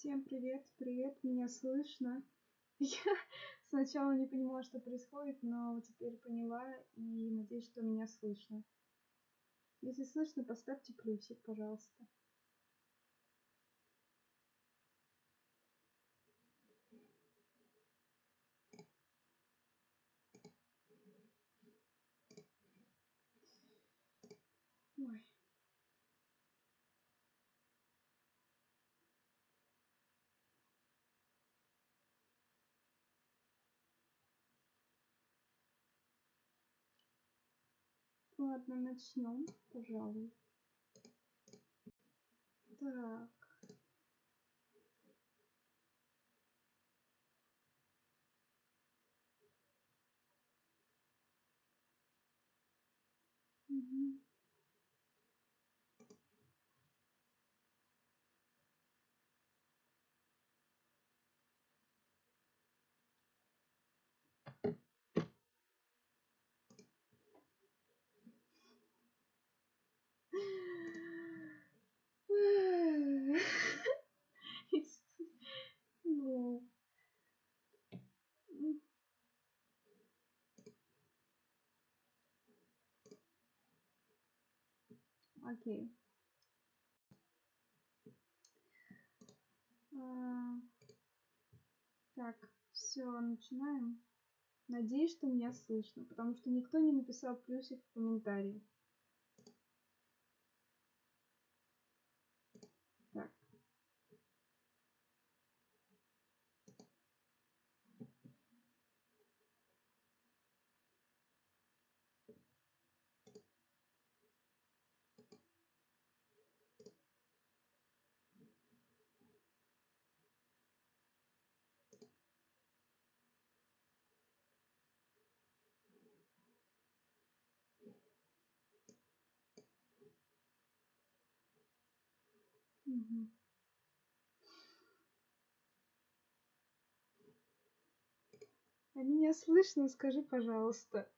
Всем привет, привет, меня слышно. Я сначала не понимала, что происходит, но теперь поняла и надеюсь, что меня слышно. Если слышно, поставьте плюсик, пожалуйста. Ой. Ладно, начнем, пожалуй. Так. Угу. Ну. Окей. Так, все, начинаем. Надеюсь, что меня слышно, потому что никто не написал плюсик в комментарии. Так. Угу. А меня слышно? Скажи, пожалуйста.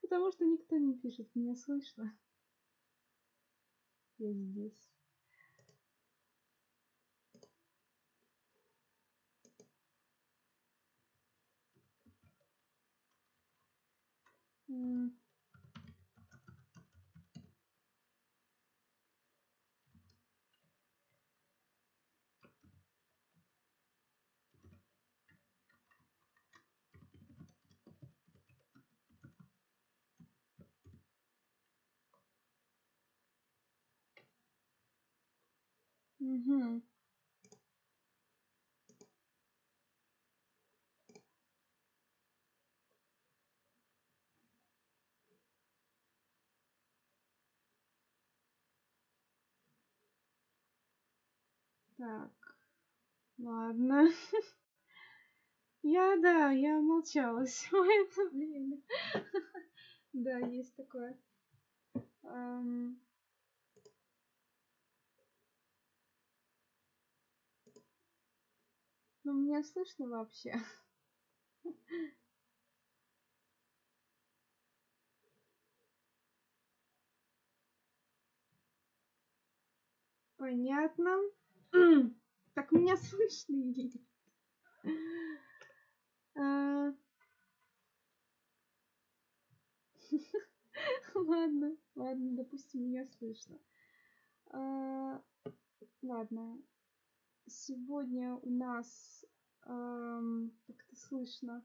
Потому что никто не пишет, меня слышно. Я здесь. Угу. Так, ладно. Я молчала всё это время. Да, есть такое. Ну, меня слышно вообще? Понятно. Так меня слышно или нет? Ладно, допустим, меня слышно. Ладно. Сегодня у нас как-то слышно.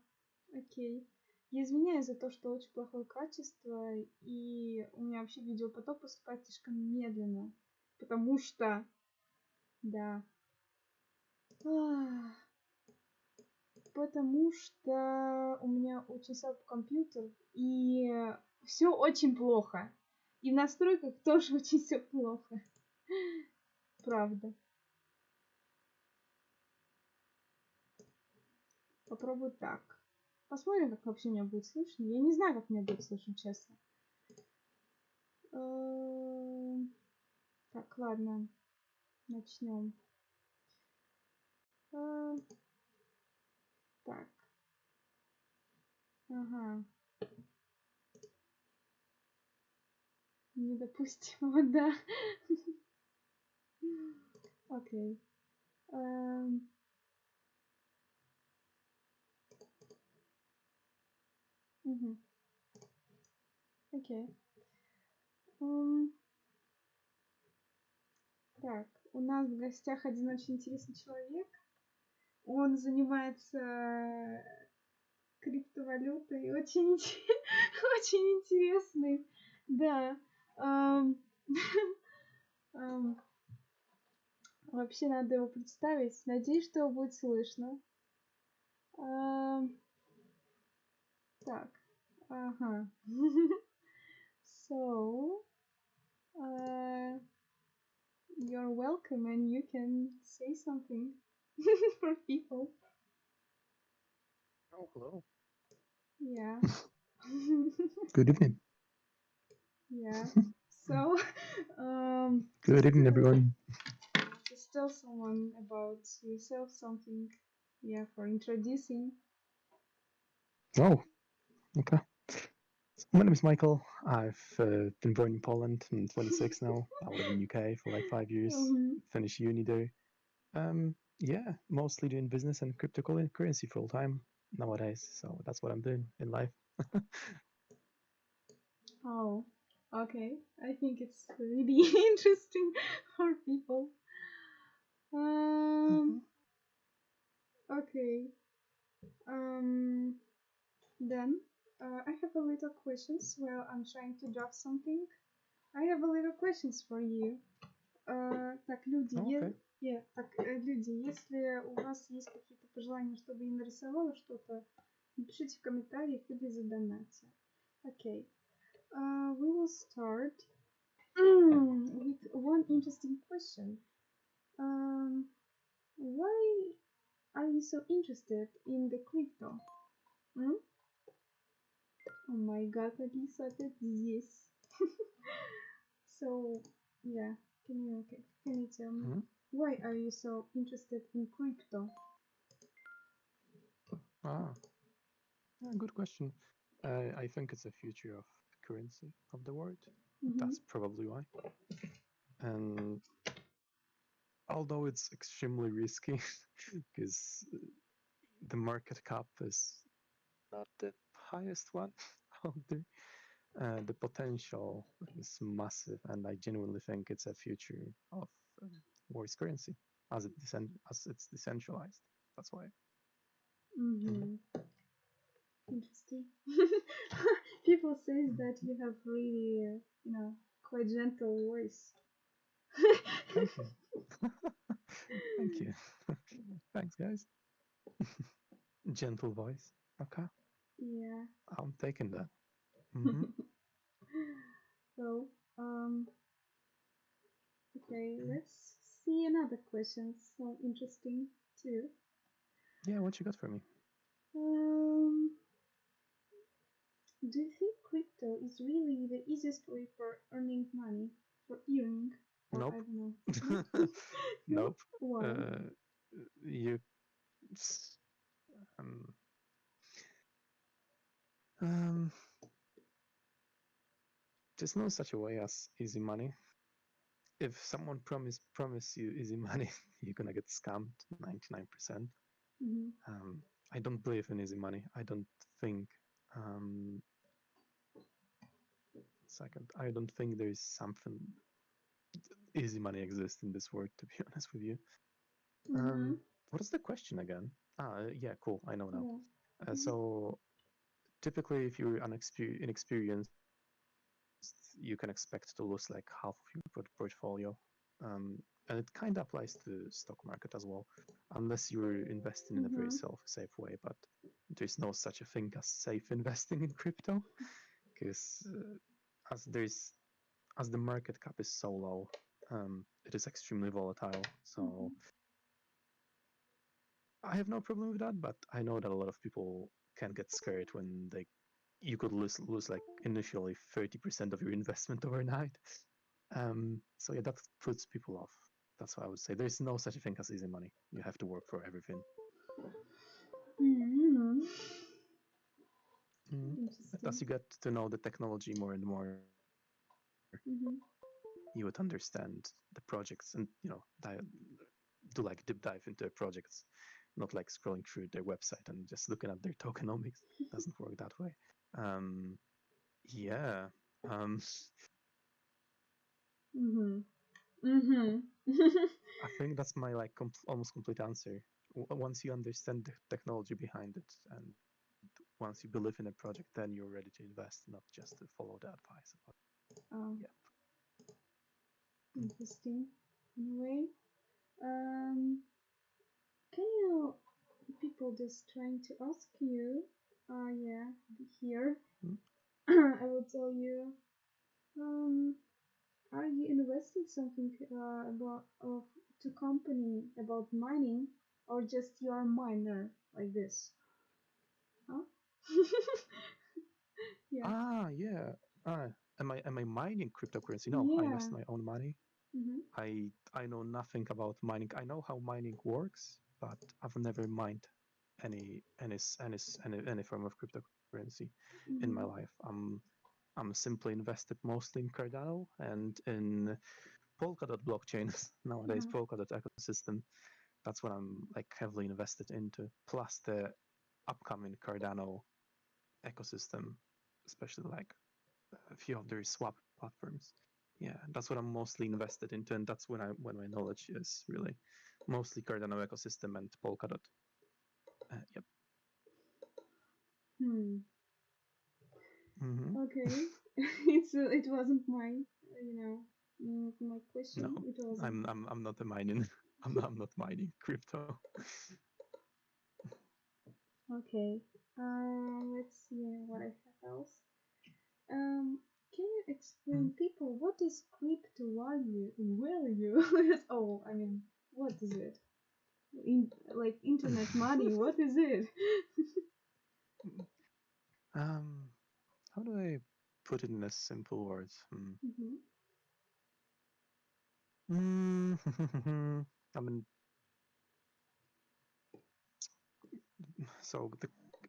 Окей. Я извиняюсь за то, что очень плохое качество, и у меня вообще видеопоток поступает слишком медленно. Потому что... Да. Потому что у меня очень слабый компьютер, и все очень плохо. И в настройках тоже очень все плохо. Правда. Попробую так. Посмотрим, как вообще меня будет слышно. Я не знаю, как меня будет слышно, честно. Так, ладно. Начнем. Так. Ага. Недопустимо, да. Окей. Эм, мгм. Окей. М, Так, у нас в гостях один очень интересный человек. Он занимается криптовалютой. Очень, очень интересный. Да. Ам, ам, Вообще надо его представить. Надеюсь, что его будет слышно. Ам, Так. Ага. So, uh, you're welcome and you can say something for people. Oh, hello. Yeah. Good evening. Yeah. So, Good evening, everyone. just tell someone about yourself something. Yeah, for introducing. Oh, okay. So my name is Michael. I've been born in Poland. I'm 26 now. I live in UK for like 5 years. Mhm. Finished uni there. Yeah, mostly doing business and cryptocurrency full time nowadays. So that's what I'm doing in life. Oh, okay. I think it's really interesting for people. Mhm. Um, okay. Um, then I have a little questions while I'm trying to draft something. I have a little questions for you. Так, люди, Oh, okay. люди, если у вас есть какие-то пожелания, чтобы я нарисовала что-то, напишите в комментариях или задонате. Okay. We will start with one interesting question. Why are you so interested in the crypto? Hmm? Oh my god, Alisa, опять здесь. So, yeah, can you tell me Mhm. why are you so interested in crypto? Ah, good question. I think it's a future of currency of the world. Mm-hmm. That's probably why. And although it's extremely risky, because the market cap is not the highest one out there. The potential is massive, and I genuinely think it's a future of world's currency as it's decentralized. That's why. Mm-hmm. Interesting. People say that you have really, quite gentle voice. Thank you. Thank you. Thanks, guys. Gentle voice. Okay, Yeah. I'm taking that. Hmm. So, um, okay, let's see another question. So interesting too. Yeah, what you got for me? Um, do you think crypto is really the easiest way for earning money? For earning? Or I Nope. don't know. No? No? Nope. Why? Uh, you. Um, um, there's no such a way as easy money. If someone promise you easy money, you're gonna get scammed 99%. Mm-hmm. I don't believe in easy money. I don't think. Um, Second, I don't think there is something easy money exists in this world. To be honest with you. Mm-hmm. What is the question again? Yeah, cool. I know now. Yeah. Mm-hmm. So typically, if you're inexperienced, you can expect to lose like half of your portfolio. And it kind of applies to the stock market as well, unless you're investing in a very Mm-hmm. safe way. But there's no such a thing as safe investing in crypto, because as the market cap is so low, it is extremely volatile. So I have no problem with that, but I know that a lot of people can get scared when you could lose like initially 30% of your investment overnight. So yeah, that puts people off. That's why I would say there's no such a thing as easy money. You have to work for everything. Mm-hmm. Mm. But as Interesting. you get to know the technology more and more, Mm-hmm. you would understand the projects and do like deep dive into the projects, not like scrolling through their website and just looking at their tokenomics. Doesn't work that way. Um, yeah. Um, Mm-hmm. Mm-hmm. I think that's my like almost complete answer. Once you understand the technology behind it, and once you believe in a project, then you're ready to invest, not just to follow the advice. Oh, Yeah. interesting. Anyway, um, can you people just trying to ask you? Yeah, here. Mm. I will tell you. Um, are you investing something about of to company about mining, or just you are a miner like this? Huh? Yeah. Yeah. Ah, am I mining cryptocurrency? No, I Yeah. invest my own money. Mm-hmm. I know nothing about mining. I know how mining works, but I've never mined any form of cryptocurrency in my Mm-hmm. life. I'm simply invested mostly in Cardano and in Polkadot blockchains nowadays, Uh-huh. Polkadot ecosystem. That's what I'm like heavily invested into. Plus the upcoming Cardano ecosystem, especially like a few of their swap platforms. Yeah, that's what I'm mostly invested into, and that's when my knowledge is really mostly Cardano ecosystem and Polkadot. Yep. Hmm. Mm-hmm. Okay. It wasn't my my question. No, It wasn't. I'm not a mining. I'm not mining crypto. Okay. Let's see what I have else. Um, can you explain people what is crypto value and value? Oh, I mean, what is it? Like internet money, what is it? um, how do I put it in a simple words? Mm-hmm. I mean, so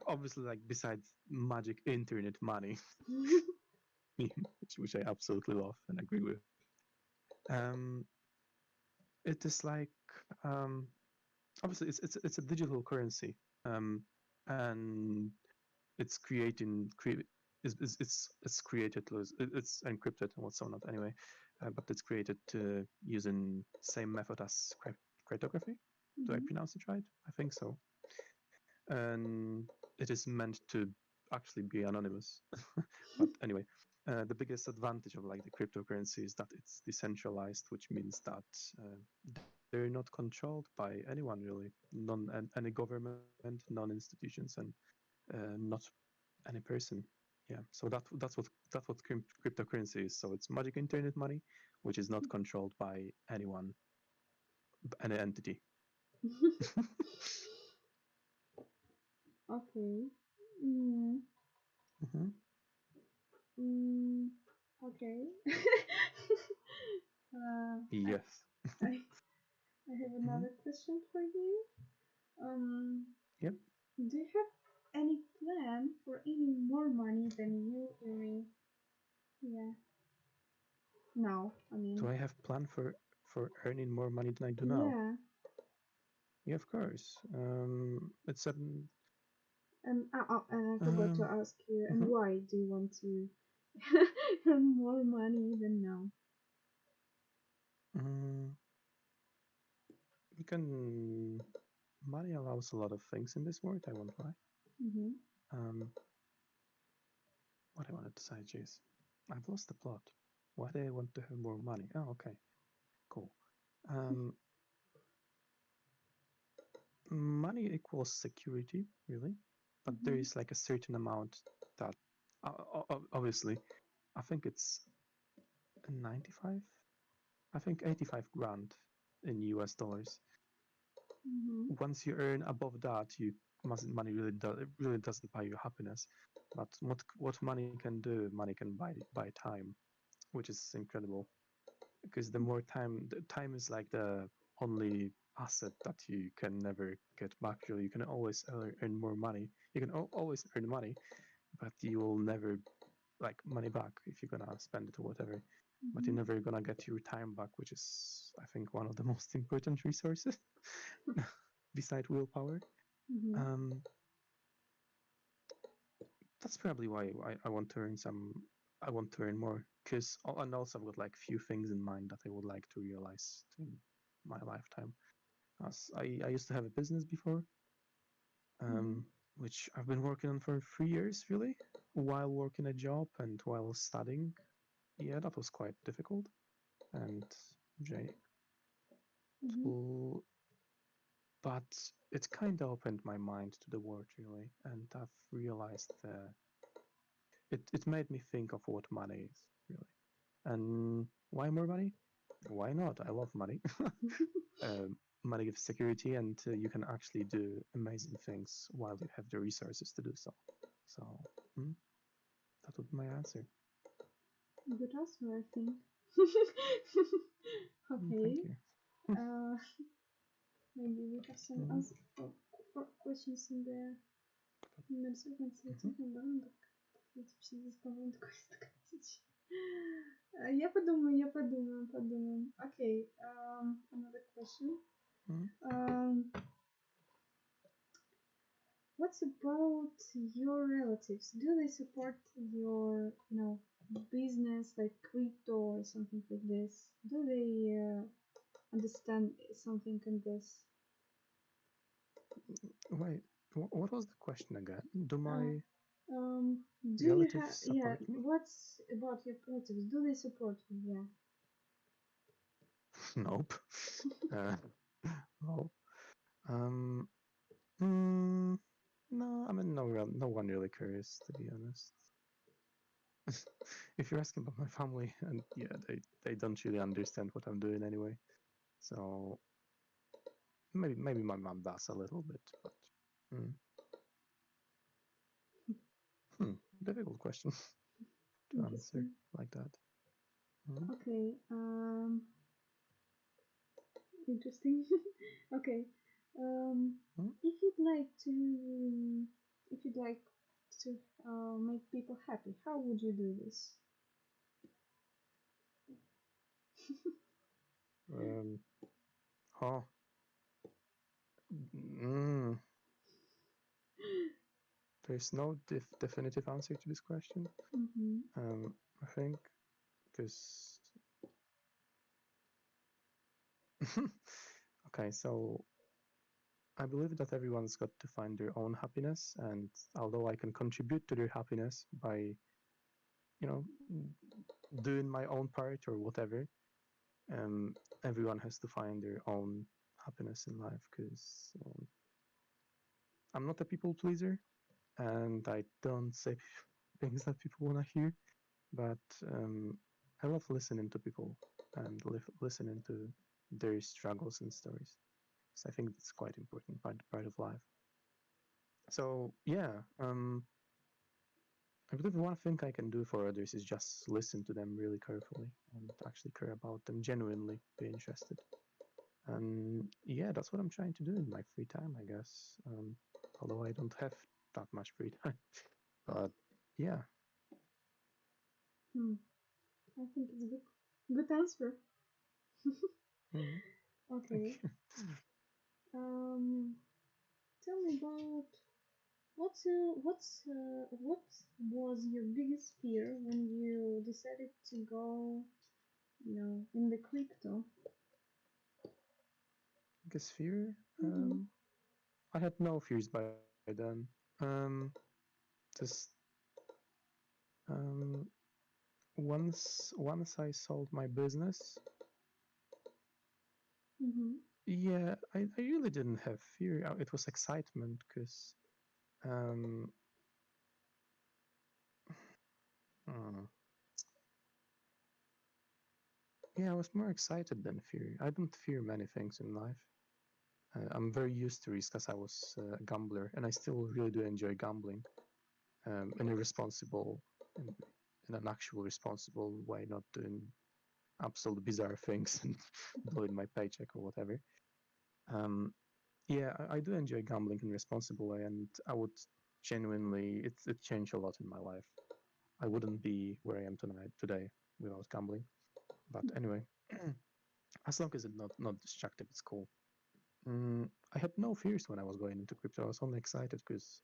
obviously, like besides magic internet money, which I absolutely love and agree with. Um, it is like obviously it's a digital currency, and it's it's created it's encrypted and whatnot anyway, but it's created using same method as cryptography. Do I Mm-hmm. pronounce it right? I think so. And it is meant to actually be anonymous. But anyway, the biggest advantage of like the cryptocurrency is that it's decentralized, which means that they're not controlled by anyone really, any government, non-institutions, and not any person. Yeah, so that's what cryptocurrency is. So it's magic internet money, which is not controlled by anyone, any entity. Okay. Mm, Mm-hmm. mm, okay. uh, I, Yes. I I have Mm-hmm. another question for you. Um, Yep. do you have any plan for earning more money than you earning? Yeah. Now, I Do mean. I have plan for earning more money than I do now? Yeah. Yeah, of course. It's a And I forgot to um, ask you, and mhm. why do you want to earn more money than now? Mm, you can money allows a lot of things in this world. I won't lie. Mm-hmm. Um, what I wanted to say, jeez, I've lost the plot. Why do I want to have more money? Oh, okay, cool. Um, money equals security, really, but there Mm-hmm. is like a certain amount that obviously I think it's 95. I think 85 grand in US dollars. Mm-hmm. Once you earn above that, you money it really doesn't buy you happiness. But what money can do, money can buy time, which is incredible. Because the time is like the only asset that you can never get back. Really, you can always earn more money. You can always earn money, but you will never like money back if you're gonna spend it or whatever. but you're never gonna get your time back, which is, I think, one of the most important resources beside willpower. Um, that's probably why I want to earn I want to earn more, because and also I've got like few things in mind that I would like to realize in my lifetime. As I used to have a business before, which I've been working on for 3 years, really, while working a job and while studying. Yeah, that was quite difficult and draining. But it kind of opened my mind to the world, really, and I've realized it made me think of what money is, really. And why more money? Why not? I love money. Money gives security, and you can actually do amazing things while you have the resources to do so. So that would be my answer. Good answer, I think. Thank Okay. you. Maybe we have some for questions in the segment. Я подумаю. Okay, another question. What's about your relatives? Do they support your, business like crypto or something like this? Do they understand something in this? Wait, what was the question again? Do my do you have relatives support me? What's about your relatives? Do they support you? Yeah. Nope. No. No, I mean, no one really cares, to be honest. If you're asking about my family, and yeah, they don't really understand what I'm doing anyway. So maybe my mom does a little bit, but difficult question to answer like that. Okay. Interesting. Okay. If you'd like to make people happy, how would you do this? Oh. There's no definitive answer to this question. I think because okay, so I believe that everyone's got to find their own happiness, and although I can contribute to their happiness by, doing my own part or whatever, everyone has to find their own happiness in life, because I'm not a people pleaser, and I don't say things that people want to hear, but I love listening to people and listening to their struggles and stories. So I think that's quite important part of life. So yeah, I believe one thing I can do for others is just listen to them really carefully and actually care about them, genuinely be interested. And yeah, that's what I'm trying to do in my free time, I guess. Although I don't have that much free time, but yeah. I think it's a good answer. Okay. Tell me about what was your biggest fear when you decided to go, in the crypto? Biggest fear? I had no fears by then. Just once I sold my business, yeah, I really didn't have fear. It was excitement because yeah, I was more excited than fear. I don't fear many things in life. I'm very used to risk as I was a gambler, and I still really do enjoy gambling in a responsible, in an actual responsible way, not doing absolute bizarre things and blowing my paycheck or whatever. Yeah, I do enjoy gambling in a responsible way, and I would genuinely, it changed a lot in my life. I wouldn't be where I am today without gambling. But anyway, as long as it's not destructive, it's cool. I had no fears when I was going into crypto. I was only excited because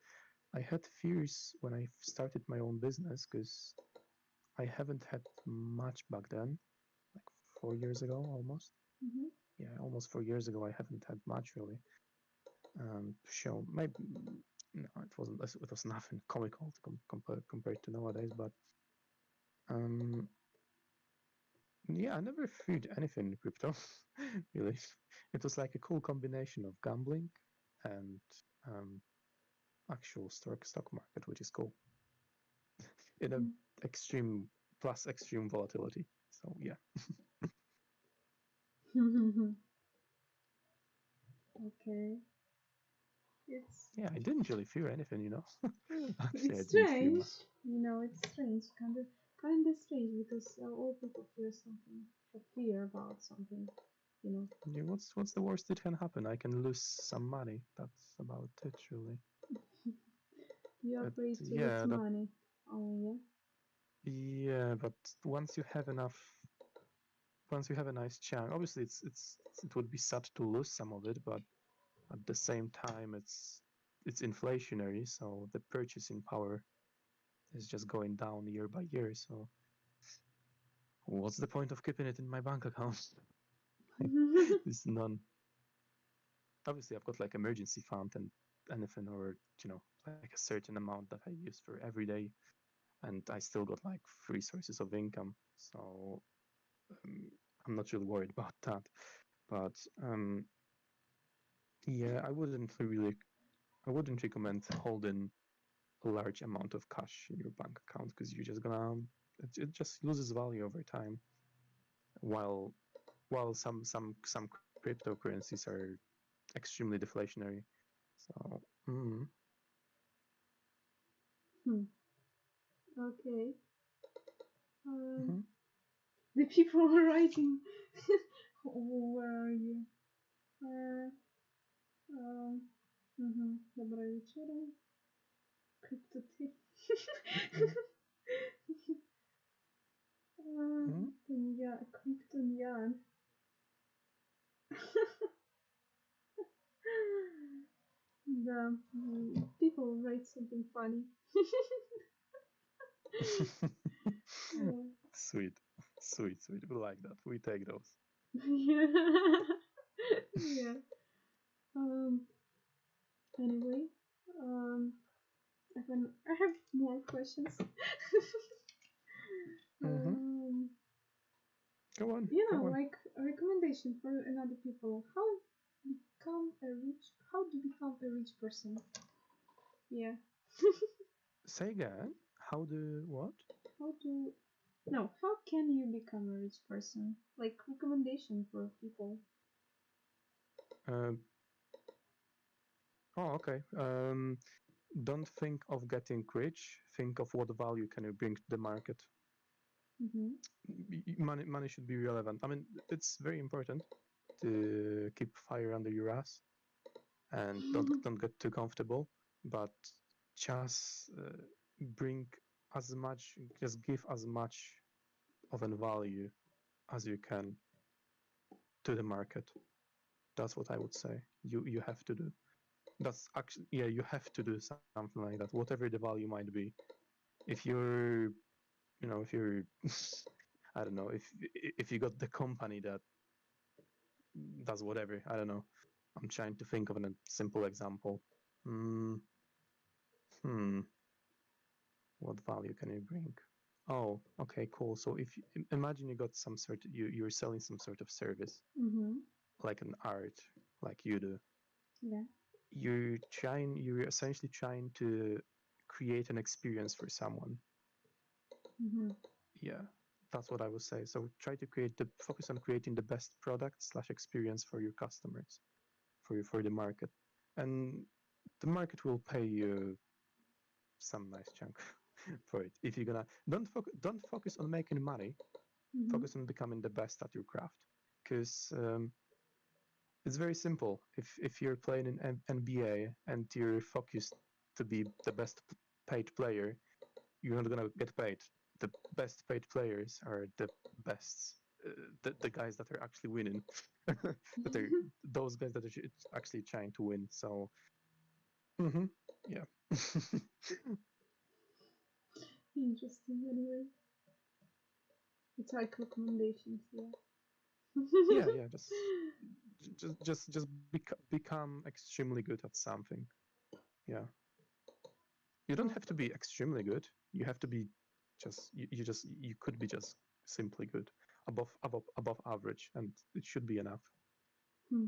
I had fears when I started my own business because I haven't had much back then, like 4 years ago almost. Mm-hmm. Yeah, almost 4 years ago, I haven't had much really. To show, maybe no, it wasn't. It was nothing comical to compared to nowadays. But yeah, I never feared anything in crypto. Really, it was like a cool combination of gambling and actual stock market, which is cool. In a extreme plus extreme volatility. So yeah. Okay. It's Yeah, I didn't really fear anything, you know. Actually, I it's didn't fear strange. much. You know, it's strange. Kind of strange because all people fear about something. You know. Yeah, what's the worst that can happen? I can lose some money. That's about it, really. You're But afraid to lose yeah, that money. Oh yeah, but once you have enough, once you have a nice chunk, obviously it would be sad to lose some of it, but at the same time it's inflationary, so the purchasing power is just going down year by year. So what's the point of keeping it in my bank account? yeah. It's none. Obviously, I've got like emergency fund and anything, or like a certain amount that I use for every day, and I still got like 3 sources of income. So um, I'm not really worried about that. But yeah, I wouldn't recommend holding a large amount of cash in your bank account because you're just gonna, it just loses value over time. While some cryptocurrencies are extremely deflationary. So Hmm. Okay. Um, mhm. the people are writing. Where are you? Uh, Доброе вечера. Crypto tip. Mhm. Kryptonyan. Да, people write something funny. Yeah. Sweet, sweet, sweet. We like that. We take those. Yeah. Yeah. Um. Anyway, um, I have more questions. Mm-hmm. um, Go on, you go know, on. like a recommendation for another people. How to become a rich person? Yeah. Say again. How do what? How to no? How can you become a rich person? Like recommendation for people. Uh, oh, okay. Don't think of getting rich. Think of what value can you bring to the market. Mm-hmm. Money should be relevant. I mean, it's very important to keep fire under your ass and don't get too comfortable. But just bring as much, just give as much of a value as you can to the market. That's what I would say. You have to do. That's actually, yeah, you have to do something like that, whatever the value might be. If you're, if you're, I don't know, if you got the company that does whatever, I don't know. I'm trying to think of a simple example. Mm, hmm, what value can you bring? Oh, okay, cool. So if you, imagine you got some sort, you're selling some sort of service, Mm-hmm. like an art, like you do. Yeah. You're essentially trying to create an experience for someone. Mm-hmm. Yeah, that's what I would say. So try to focus on creating the best product slash experience for your customers, for the market, and the market will pay you some nice chunk for it. If you're gonna don't focus on making money, Mm-hmm. focus on becoming the best at your craft, because it's very simple. If you're playing in NBA and you're focused to be the best paid player, you're not gonna get paid. The best paid players are the best the guys that are actually winning, that are those guys that are actually trying to win. So, yeah. Interesting. Anyway, it's like recommendations. Yeah. Yeah. Just become extremely good at something. Yeah. You don't have to be extremely good. You have to be you could be just simply good, above average, and it should be enough. Hmm.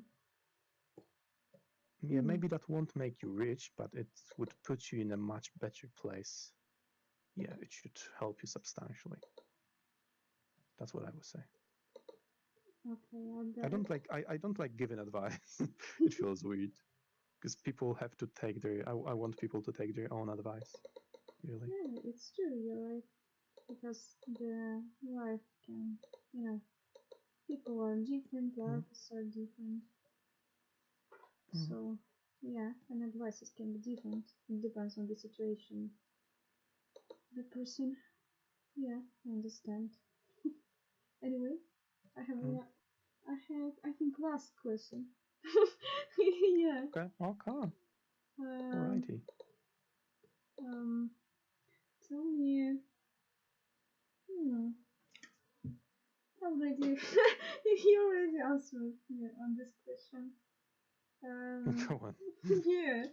Yeah, maybe that won't make you rich, but it would put you in a much better place. Yeah, it should help you substantially. That's what I would say. Okay, I don't like I don't like giving advice. It feels weird because people have to take their. I want people to take their own advice. Really. Yeah, it's true. You're right. Because the life can, people are different, lives are different. So, yeah, and advices can be different. It depends on the situation. The person, yeah, I understand. Anyway, I have, I think, last question. Yeah. Okay. Okay. Um, Alrighty. um, Tell me, hmm, already, you already answered me on this question. Go on. Yeah,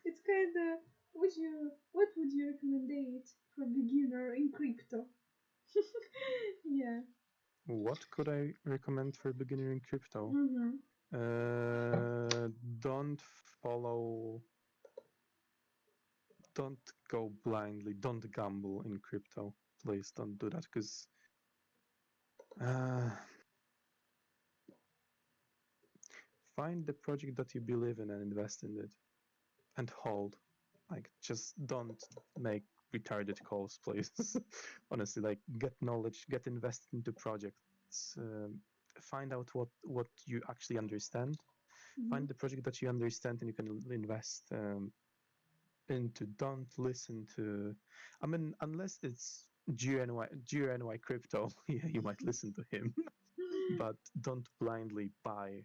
it's kind of, what would you recommend for beginner in crypto? Yeah. What could I recommend for a beginner in crypto? Mm-hmm. Don't follow. Don't go blindly. Don't gamble in crypto. Please don't do that because find the project that you believe in and invest in it and hold. Like, just don't make retarded calls, please. Honestly, like, get knowledge, get invested into projects, find out what you actually understand. Mm-hmm. Find the project that you understand and you can invest into. Don't listen to, I mean, unless it's GNY crypto, yeah, you might listen to him, but don't blindly buy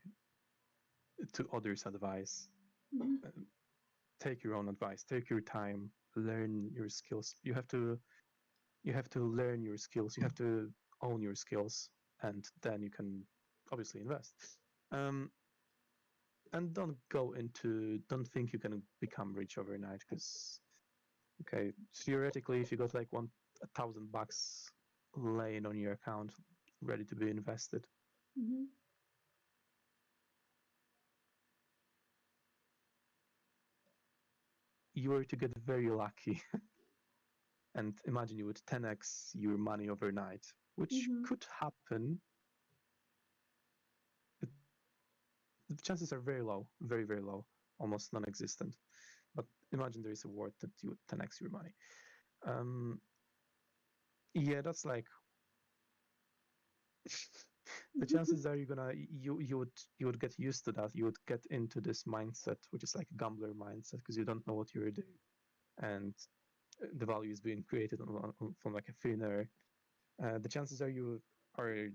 to others' advice. Mm-hmm. Take your own advice, take your time, learn your skills. You have to learn your skills, you have to own your skills, and then you can obviously invest. um, and don't think you can become rich overnight, because okay, theoretically, if you got like $1,000 laying on your account ready to be invested, Mm-hmm. you were to get very lucky and imagine you would 10x your money overnight, which Mm-hmm. could happen. The chances are very low, very, very low, almost non-existent. But imagine there is a word that you would 10x your money. Um, yeah, that's like the chances are you would get used to that. You would get into this mindset, which is like a gambler mindset, because you don't know what you're doing, and the value is being created from like a thin air. The chances are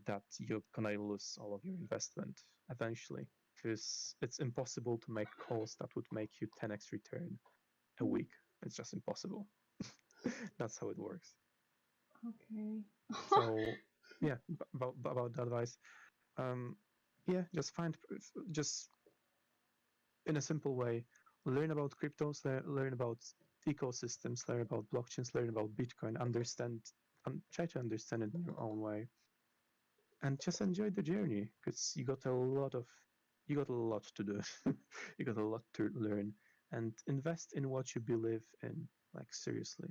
that you're gonna lose all of your investment eventually, because it's impossible to make calls that would make you 10x return a week. It's just impossible. That's how it works. Okay. So yeah, about the advice. Um, yeah, just in a simple way, learn about cryptos, learn about ecosystems, learn about blockchains, learn about Bitcoin, understand and try to understand it in your own way, and just enjoy the journey, because you got a lot to do. You got a lot to learn, and invest in what you believe in, like seriously.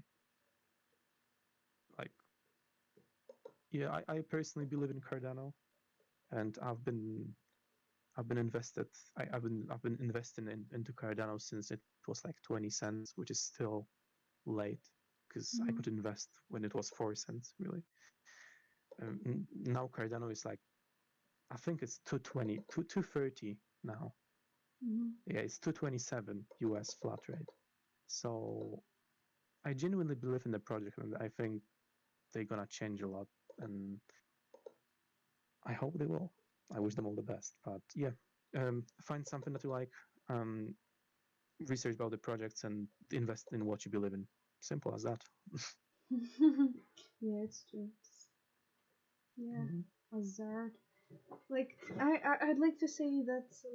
Like, yeah, I personally believe in Cardano, and I've been invested. I've been investing into Cardano since it was like 20 cents, which is still late, because I Mm-hmm. could invest when it was 4 cents, really. Now Cardano is like, I think it's 220, 230 now. Mm-hmm. Yeah, it's 227 US flat rate. So I genuinely believe in the project, and I think they're gonna change a lot. And I hope they will. I wish them all the best. But yeah, find something that you like, um, research about the projects, and invest in what you believe in. Simple as that. Yeah, it's true. Yeah, Mhm. hazard. Like I'd like to say that's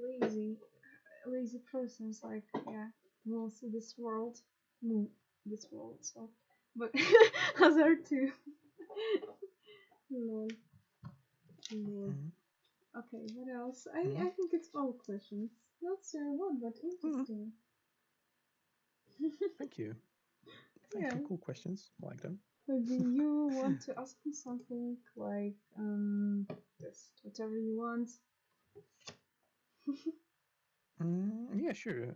lazy persons. Like yeah, moves to this world, move this world. So, but hazard too. Lol, lol. Mhm. Okay, what else? I Mhm. I think it's all questions. Not so what, but Mhm. interesting. Thank you. Thank Yeah. you. Cool questions. I like them. Maybe you want to ask me something like just whatever you want. Yeah, sure.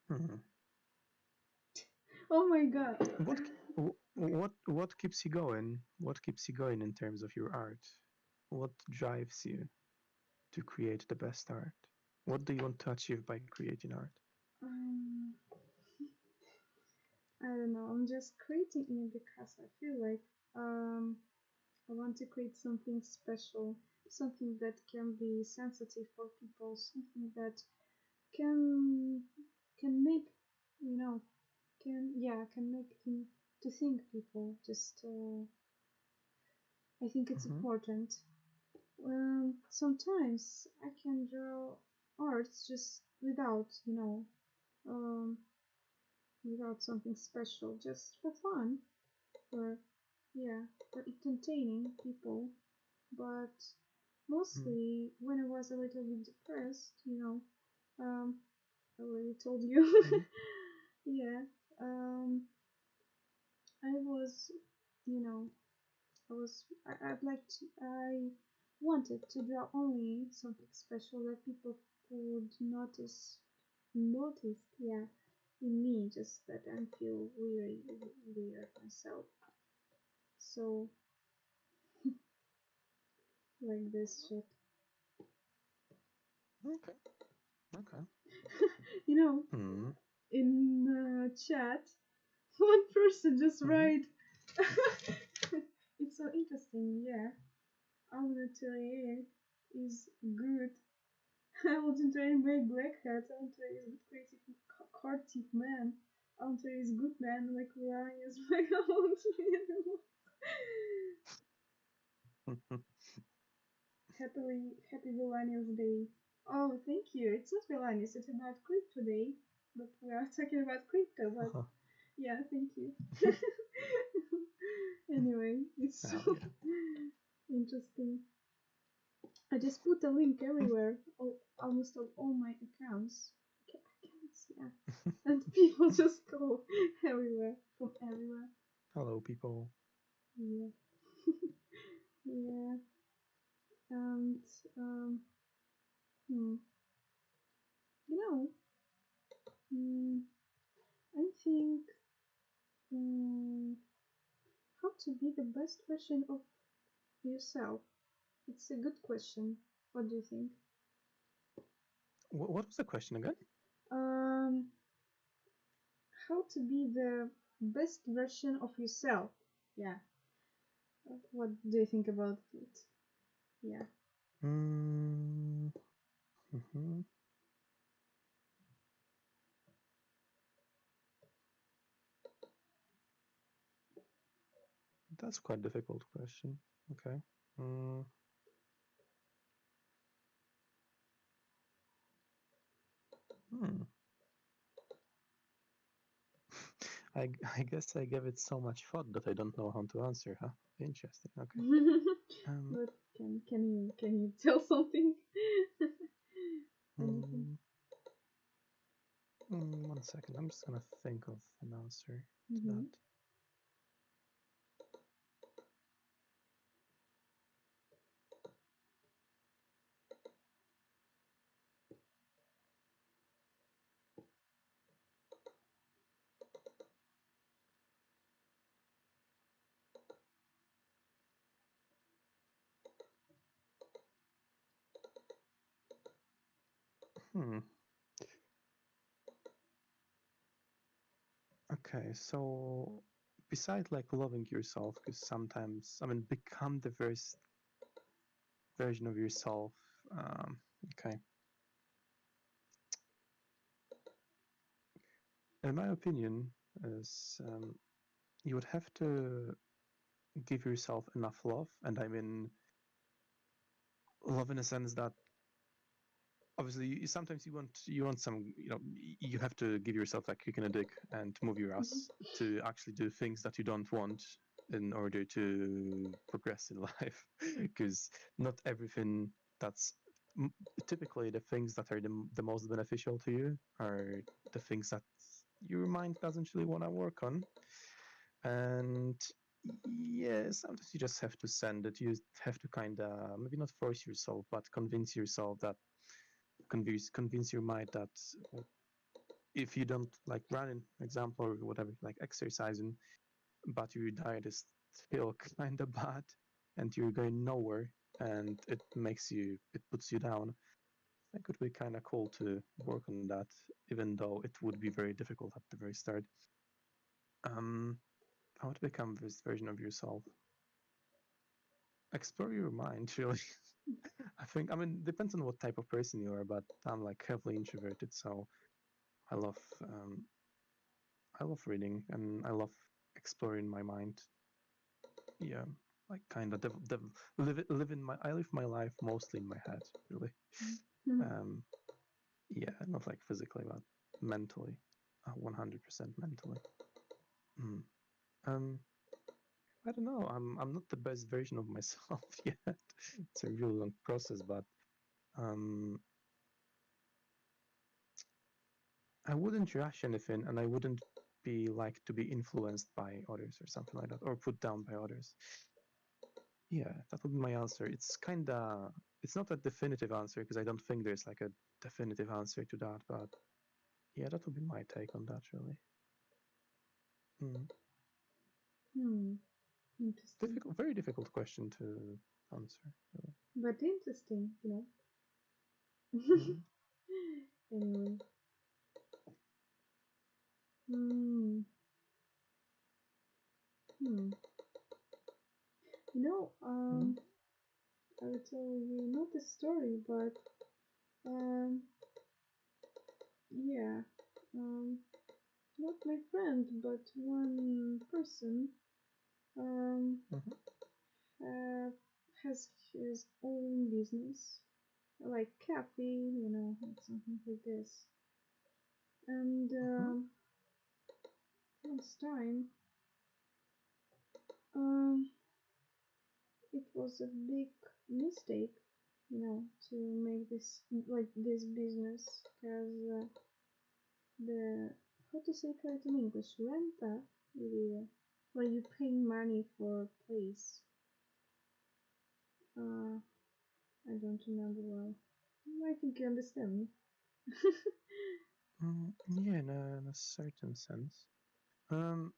Hmm. Oh my god. What keeps you going? What keeps you going in terms of your art? What drives you to create the best art? What do you want to achieve by creating art? Um, I don't know. I'm just creating it because I feel like I want to create something special, something that can be sensitive for people, something that can can make you know can make to think people. Just I think it's Mm-hmm. important. Sometimes I can draw arts just without um, without something special, just for fun, for yeah, for entertaining people. But mostly when I was a little bit depressed, I already told you. Mm-hmm. Yeah, I was, you know, I'd like to, I wanted to draw only something special that people could notice, yeah, in me, just that I feel weird myself. So, like this shit. Okay. Okay. You know, Hmm. in chat, one person just Hmm. write, it's so interesting, yeah. Almanatorier is good. Almanatorier make black hats. Almanatorier is good creative cartive man. Almanatorier is good man. Like Villainous make Almanatorier. Happy Villainous Day. Oh, thank you. It's not Villainous. It's about crypto day, but we are talking about crypto. But Uh-huh. yeah, thank you. Anyway, it's so Hell yeah. interesting. I just put a link everywhere, almost on all my accounts. Accounts, yeah. And people just go everywhere, from everywhere. Hello, people. Yeah, yeah. And um, hmm, you know, mm, I think mm, how to be the best version of yourself. It's a good question. What do you think? What was the question again? Um, how to be the best version of yourself? Yeah. What do you think about it? Yeah. Mm, hmm. That's quite a difficult question. Okay. Mm, hmm. I guess I gave it so much thought that I don't know how to answer, huh? Interesting. Okay. Um, But can you tell something? Anything? mm, 1 second. I'm just gonna think of an answer to that. Mm-hmm. Hmm. Okay. So besides like loving yourself, because sometimes, I mean, become the first version of yourself. Okay. In my opinion, is you would have to give yourself enough love, and I mean love in a sense that obviously sometimes you want some, you know, you have to give yourself like kick in a dick and move your ass to actually do things that you don't want in order to progress in life, because not everything that's typically the things that are the most beneficial to you are the things that your mind doesn't really want to work on. And yeah, sometimes you just have to send it. You have to kind of maybe not force yourself, but convince yourself that convince your mind that if you don't like running, example, or whatever, like exercising, but your diet is still kind of bad and you're going nowhere, and it puts you down. It could be kind of cool to work on that, even though it would be very difficult at the very start. How to become this version of yourself? Explore your mind, really. I think, I mean, depends on what type of person you are, but I'm like heavily introverted, so I love I love reading and I love exploring my mind. Yeah, like kind of I live my life mostly in my head, really. Um, yeah, not like physically, but mentally, 100% mentally. Mm. Um, I don't know. I'm not the best version of myself yet. It's a real long process, but um, I wouldn't rush anything, and I wouldn't be like to be influenced by others or something like that, or put down by others. Yeah, that would be my answer. It's not a definitive answer because I don't think there's like a definitive answer to that, but yeah, that would be my take on that, really. Mm. Interesting. Very difficult question to answer, really. But interesting, you know. Mm. Anyway. Hmm. Hmm. You know, Mm. I will tell you not a story, but um, yeah, um, not my friend, but one person um, Mm-hmm. uh, has his own business, like cafe, you know, like something like this. And Mm-hmm. last time, um, it was a big mistake, you know, to make this like this business, because the how to say it in English, renta, where you pay money for a place. Uh, I don't remember well. I think you understand me. Yeah, in a certain sense. Um,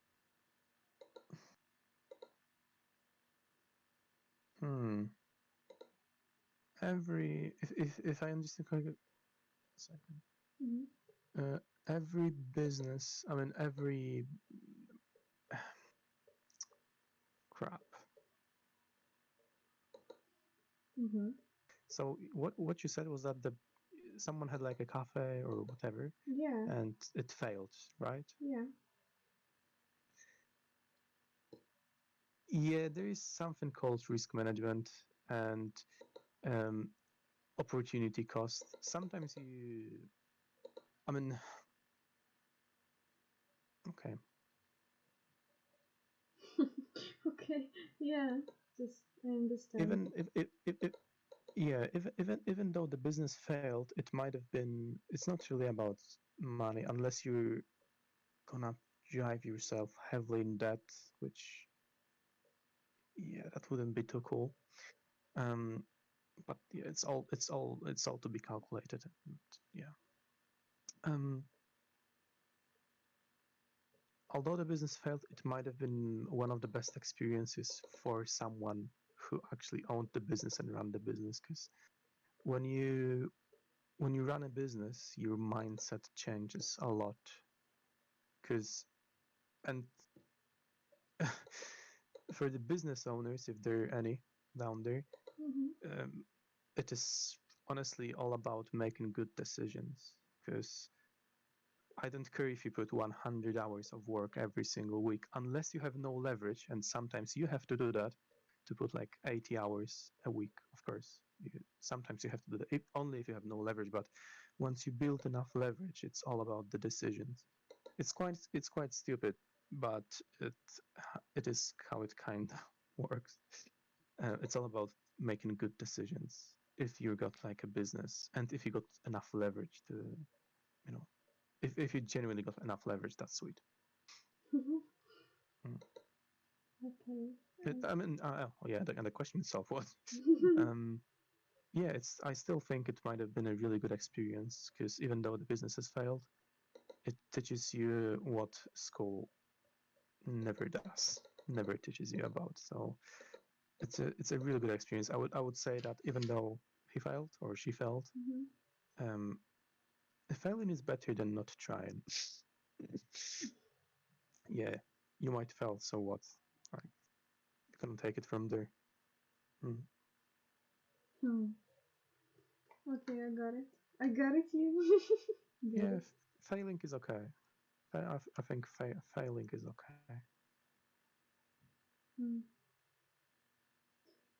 hmm. If I understand correctly, a second. Mhm. Uh, every business, I mean, every crap. Mhm. So what you said was that the someone had like a cafe or whatever, Yeah. and it failed, right? Yeah. Yeah, there is something called risk management and um, opportunity cost. Sometimes I mean, okay, Okay. Yeah. Just I understand. even if yeah, even though the business failed, it might have been. It's not really about money unless you're gonna drive yourself heavily in debt, which yeah, that wouldn't be too cool. Um, but yeah, it's all to be calculated. And, yeah. Um, although the business failed, it might have been one of the best experiences for someone who actually owned the business and ran the business. Because when you when you run a business, your mindset changes a lot. Because and for the business owners, if there are any down there, Mm-hmm. it is honestly all about making good decisions. Because I don't care if you put 100 hours of work every single week, unless you have no leverage, and sometimes you have to do that to put like 80 hours a week, of course. Sometimes you have to do that only if you have no leverage, but once you build enough leverage, it's all about the decisions. It's quite stupid, but it is how it kind of works. It's all about making good decisions. If you got like a business, and if you got enough leverage to, you know, if you genuinely got enough leverage, that's sweet. Mm. Okay. I mean, yeah, and the question itself was, um, yeah, I still think it might have been a really good experience because even though the business has failed, it teaches you what school never does, never teaches you about. So it's a really good experience. I would say that even though he failed or she failed, um, failing is better than not trying. Yeah, you might fail, so what? Like, you can take it from there. Mm. Hmm. Okay, I got it. I got it, you. Got Yeah, it. failing is okay. I think failing is okay. Hmm.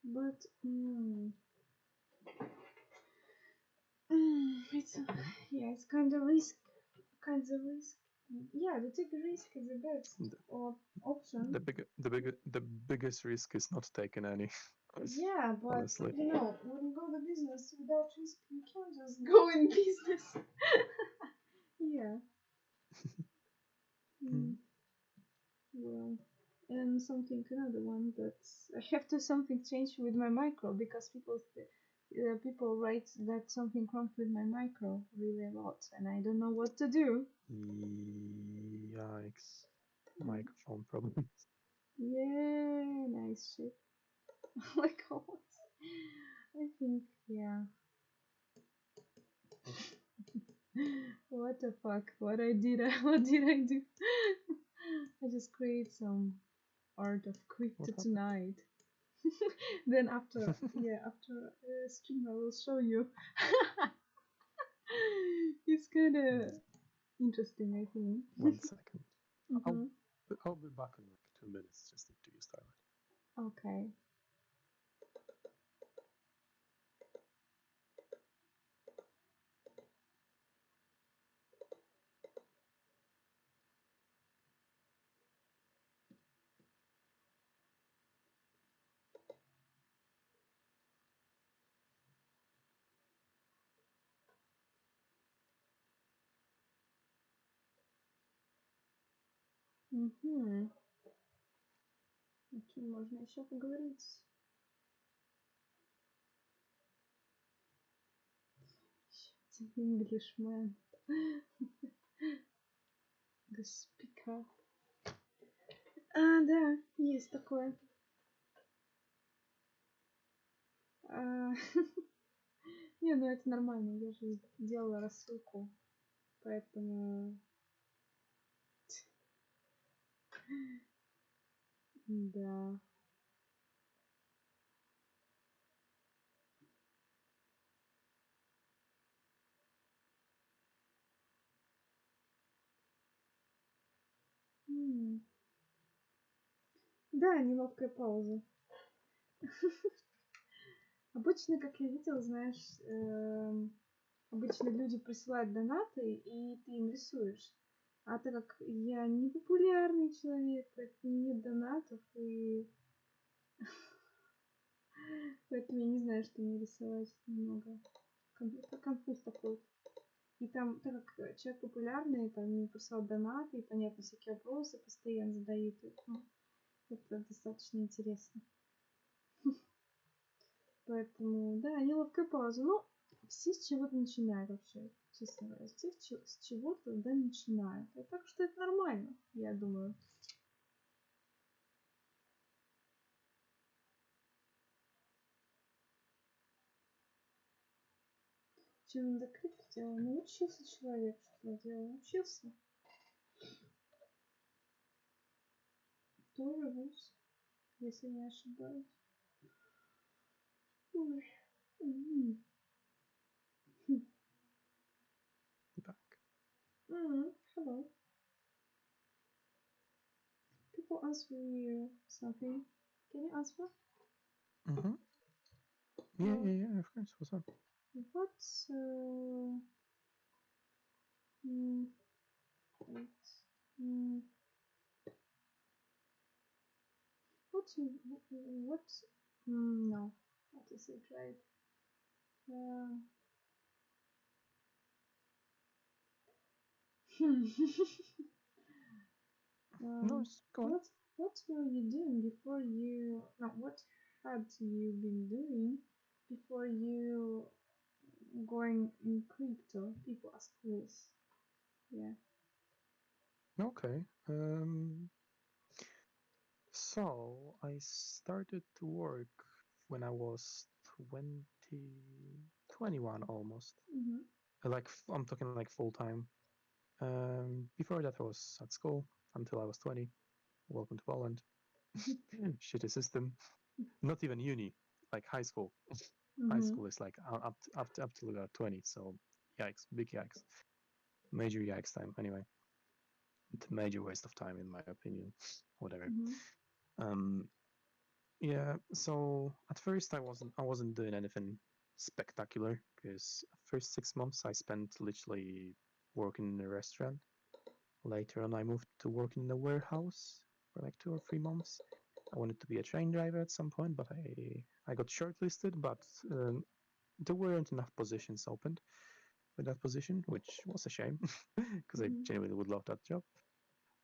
But it's yeah, it's kind of risk. Kind of risk. Yeah, to take a risk is the best The, option. the biggest risk is not taking any. Yeah, but Honestly. you know, when you go to business without risk, you can't just go in business. Yeah. Mm. Mm, well, and something another one that I have to something change with my micro because people write that something wrong with my micro really a lot, and I don't know what to do. Yikes. Mm. Microphone problems. Yeah, nice shit. Oh my god. I think yeah. What the fuck? What I did? What did I do? I just create some art of What crypto happened? tonight. Then after stream I will show you. It's kind of Mm. interesting, I think. 1 second. I'll Mm-hmm. I'll be back in like 2 minutes. Just need to use toilet. Okay. Угу. О чем можно еще поговорить? Englishman. The speaker. Да, есть такое. А, Не, ну это нормально, я же делала рассылку, поэтому да. М. Да, неловкая пауза. Обычно, как я видела, знаешь, обычно люди присылают донаты, и ты им рисуешь. А так как я не популярный человек, поэтому нет донатов, и поэтому я не знаю, что мне рисовать немного. Конфуз такой. И там, так как человек популярный, там мне присылают донаты, и понятно, всякие вопросы постоянно задают. Ну, это достаточно интересно. Поэтому, да, неловкая пауза. Ну, все с чего-то начинают вообще, честно говоря. Все с чего-то да начинают. И так что это нормально, я думаю. Чем надо крипто делал? Ну, учился человек, что делал. Учился. Durables, если не ошибаюсь. Ой. Back. Hello. People ask me something. Can you answer? Mm-hmm. Yeah, of course. What's up? What's wait. What no, how to say it right? No, just go on. What were you doing before you? No, what had you been doing before you going in crypto? People ask this. Yeah. Okay. So I started to work when I was 20, 21 almost. Like I'm talking like full time. Before that I was at school until I was 20. Welcome to Poland. Shitty system. Not even uni, like high school. High school is like up till about 20. So yikes, big yikes, major yikes time. Anyway, it's a major waste of time in my opinion. Whatever. Yeah. So at first I wasn't doing anything spectacular because first 6 months I spent literally working in a restaurant. Later on, I moved to working in a warehouse for like 2 or 3 months. I wanted to be a train driver at some point, but I got shortlisted, but there weren't enough positions opened for that position, which was a shame because I genuinely would love that job.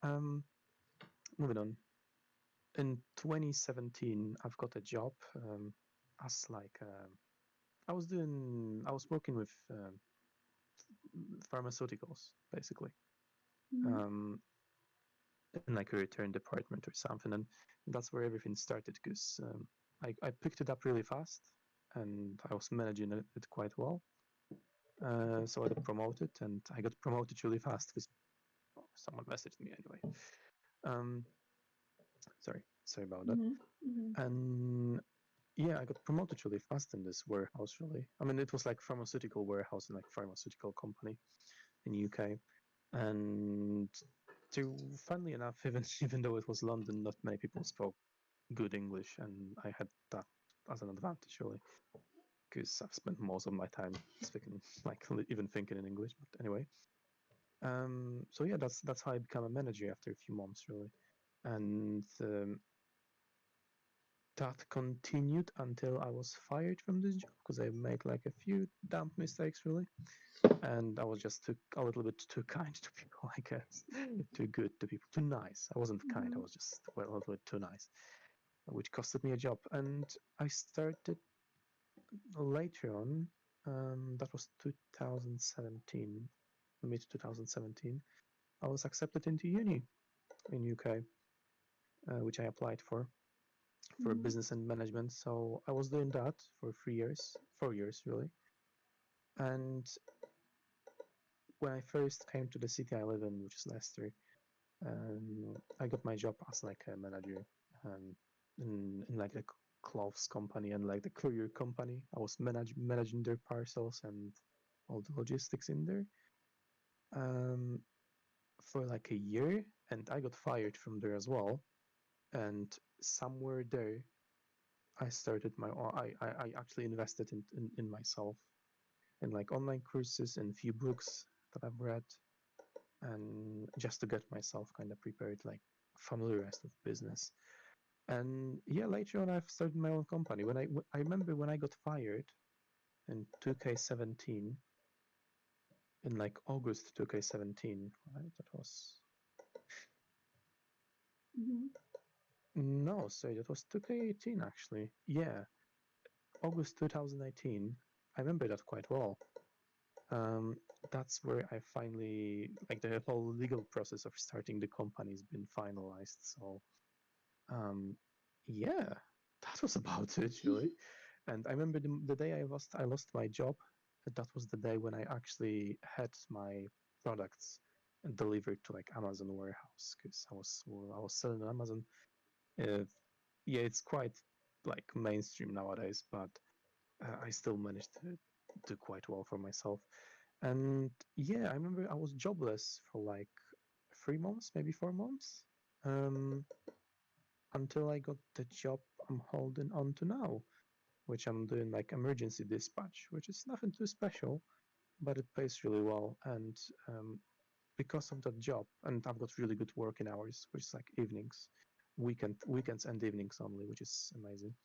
Moving on. In 2017, I've got a job as like I was working with pharmaceuticals basically. In like a return department or something, and that's where everything started because I picked it up really fast and I was managing it quite well. So I got promoted, and I got promoted really fast because someone messaged me anyway. Sorry about that. And yeah, I got promoted really fast in this warehouse. Really, I mean, it was like pharmaceutical warehouse and like pharmaceutical company in UK, and to funnily enough, even though it was London, not many people spoke good English, and I had that as an advantage really, because I've spent most of my time speaking, like even thinking in English. But anyway, so yeah, that's how I became a manager after a few months really, and that continued until I was fired from this job because I made like a few dumb mistakes really, and I was just a little bit too kind to people, I guess, too good to people, too nice. I wasn't kind. I was just a little bit too nice, which costed me a job. And I started later on. That was 2017, mid 2017. I was accepted into uni in UK, which I applied for business and management. So I was doing that for 3 years, 4 years really. And when I first came to the city I live in, which is Leicester, I got my job as like a manager in like the clothes company and like the courier company. I was managing their parcels and all the logistics in there for like a year, and I got fired from there as well. And somewhere there, I started my I actually invested in myself, in like online courses and few books that I've read, and just to get myself kind of prepared, like familiarized with business. And yeah, later on, I've started my own company. I remember when I got fired in 2K17, in like August 2K17, right? That was no, sorry, that was 2K18 actually. Yeah, August 2018. I remember that quite well. That's where I finally, like, the whole legal process of starting the company has been finalized. So yeah, that was about it really. And I remember the day I lost my job. That was the day when I actually had my products delivered to like Amazon warehouse, because I was selling on Amazon. Yeah, it's quite like mainstream nowadays, but I still managed to do quite well for myself. And yeah, I remember I was jobless for like 3 months, maybe 4 months, um, until I got the job I'm holding on to now, which I'm doing like emergency dispatch, which is nothing too special, but it pays really well. And because of that job, and I've got really good working hours, which is like evenings, weekends and evenings only, which is amazing.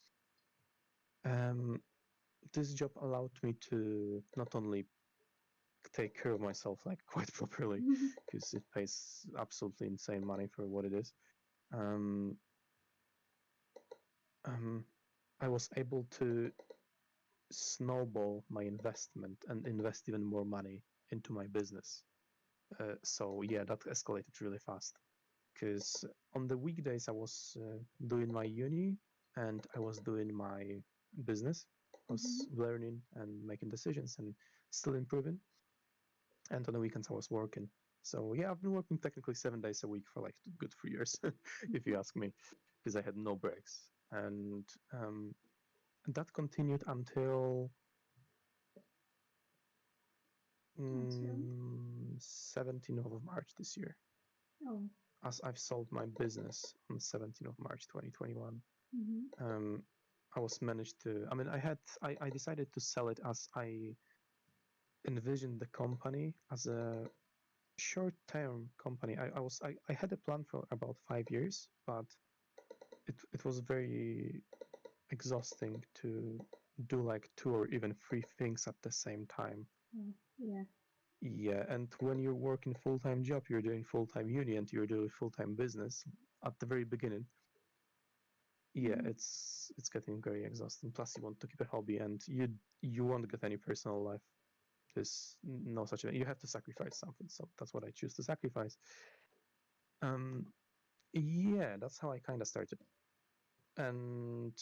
This job allowed me to not only take care of myself like quite properly, because it pays absolutely insane money for what it is. Um, I was able to snowball my investment and invest even more money into my business. So yeah, that escalated really fast. Because on the weekdays I was doing my uni and I was doing my business. I was learning and making decisions and still improving. And on the weekends I was working. So yeah, I've been working technically 7 days a week for like a good 3 years, if you ask me, because I had no breaks. And that continued until 17th of March this year. Oh. As I've sold my business on 17th of March 2021. I was managed to. I mean, I decided to sell it as I envisioned the company as a short-term company. I had a plan for about 5 years, but it was very exhausting to do like 2 or even 3 things at the same time. Yeah. Yeah, and when you're working full-time job, you're doing full-time uni and you're doing full-time business at the very beginning. Yeah, it's getting very exhausting. Plus, you want to keep a hobby, and you won't get any personal life. There's no such a. You have to sacrifice something, so that's what I choose to sacrifice. Yeah, that's how I kind of started, and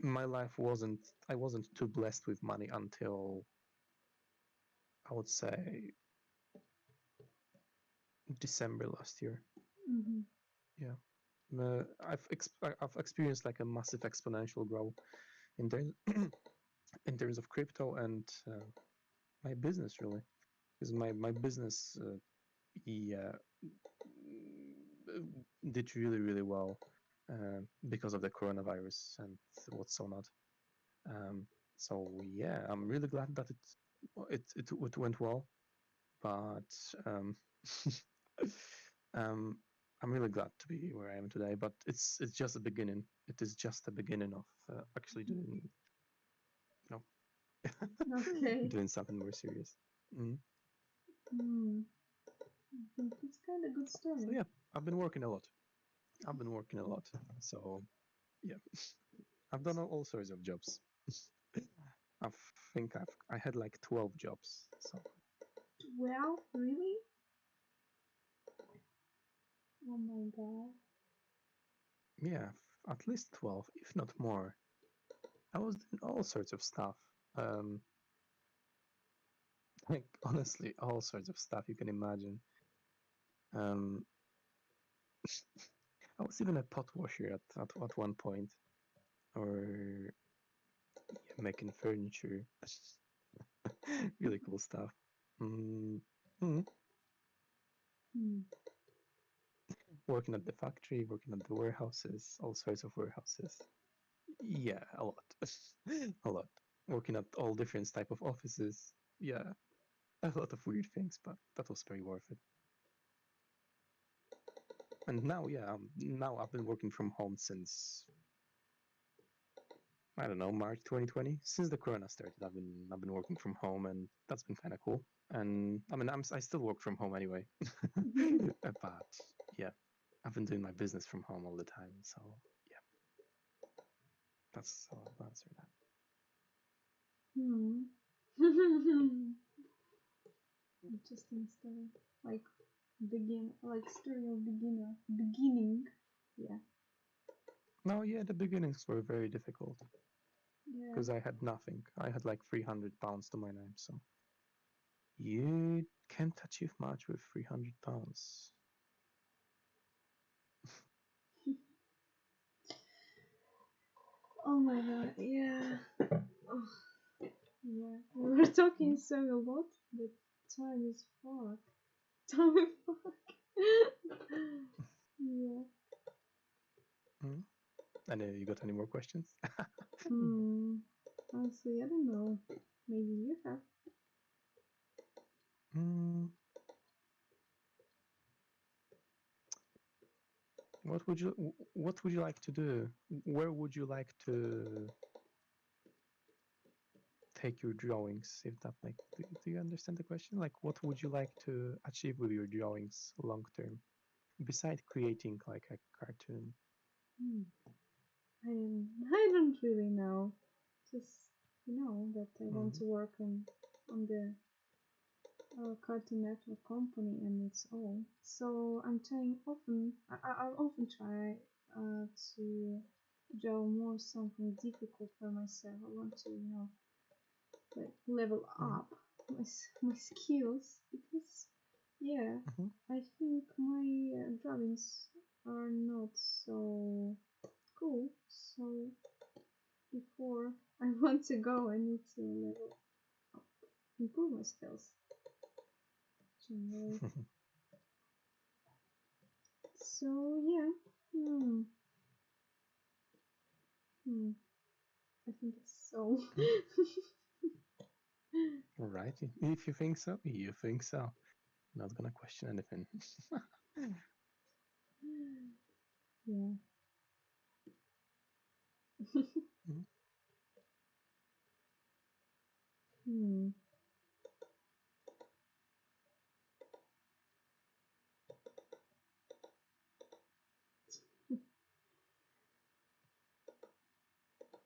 my life wasn't. I wasn't too blessed with money until I would say December last year. Yeah. I've experienced like a massive exponential growth in terms in terms of crypto and my business really, because my business yeah did really well because of the coronavirus and what's so not. So yeah, I'm really glad that it went well, but um, I'm really glad to be where I am today. But it's just the beginning. It is just the beginning of actually doing, Okay. doing something more serious. It's kind of good story. So yeah, I've been working a lot. So yeah, I've done all sorts of jobs. I think I had like 12 jobs. So 12? Really? Oh my god. yeah, at least 12, if not more. I was doing all sorts of stuff. Like honestly, all sorts of stuff you can imagine. I was even a pot washer at one point, or yeah, making furniture. Really cool stuff. Working at the factory, working at the warehouses, all sorts of warehouses. Yeah, a lot. A lot. Working at all different type of offices. Yeah, a lot of weird things, but that was very worth it. And now, yeah, now I've been working from home since I don't know, March 2020. Since the corona started, I've been working from home, and that's been kind of cool. And I mean, I still work from home anyway, but yeah, I've been doing my business from home all the time. So yeah, that's how I'll answer that. Interesting story. Like story of beginning. Yeah. No, yeah, the beginnings were very difficult Yeah. because I had nothing. I had like 300 pounds to my name, so you can't achieve much with 300 pounds. Oh my god, yeah. Oh, yeah. We were talking so a lot, but time is fuck. Time is fuck. Yeah. And you got any more questions? Honestly, I don't know. Maybe you have. What would you like to do? Where would you like to take your drawings? If that do you understand the question? Like, what would you like to achieve with your drawings long term, besides creating like a cartoon? I don't really know. Just that I want to work on the Cartoon Network company, and it's all. So I'm trying often. I often try to draw more something difficult for myself. I want to like level up my skills, because I think my drawings are not so cool. So before I want to go, I need to level up, improve my skills. Generally. So yeah, I think it's so. All right. If you think so, you think so. Not gonna question anything. Yeah.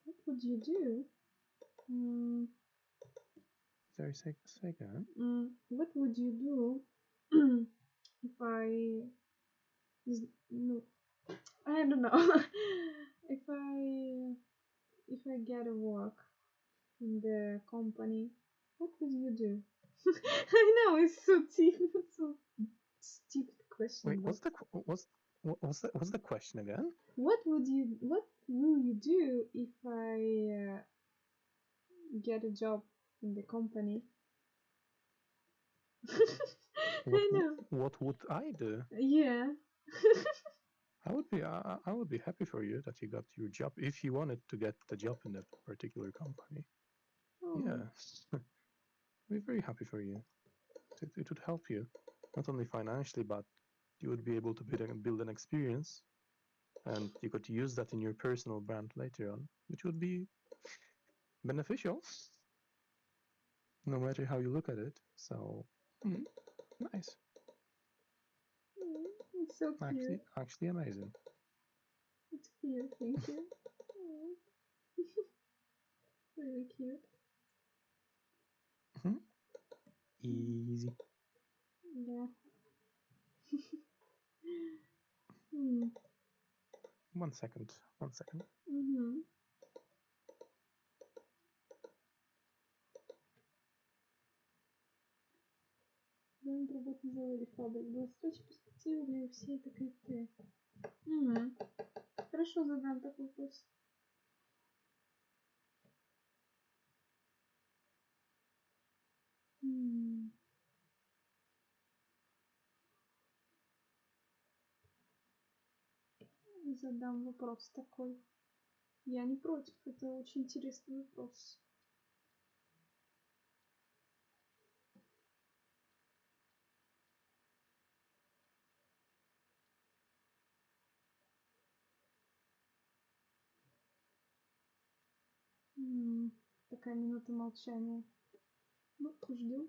What would you do? Sorry, second. What would you do if no, I don't know. if I get a work in the company, what would you do? I know it's so stupid question. Wait, what's the question again? What will you do if I get a job in the company? I know. What would I do? Yeah. I would be happy for you that you got your job if you wanted to get the job in that particular company. Oh. Yeah, we're very happy for you. It would help you not only financially, but you would be able to build an experience, and you could use that in your personal brand later on, which would be beneficial, no matter how you look at it. So, nice. It's so cute. Actually amazing. It's cute. Thank you. Really cute. Easy. Yeah. 1 second. 1 second. Роботизировали фабрик. Долгосрочные перспективы для всей этой крипты. Хорошо, задам такой вопрос. Задам вопрос такой. Я не против, это очень интересный вопрос. Такая минута молчания. Ну, ждем.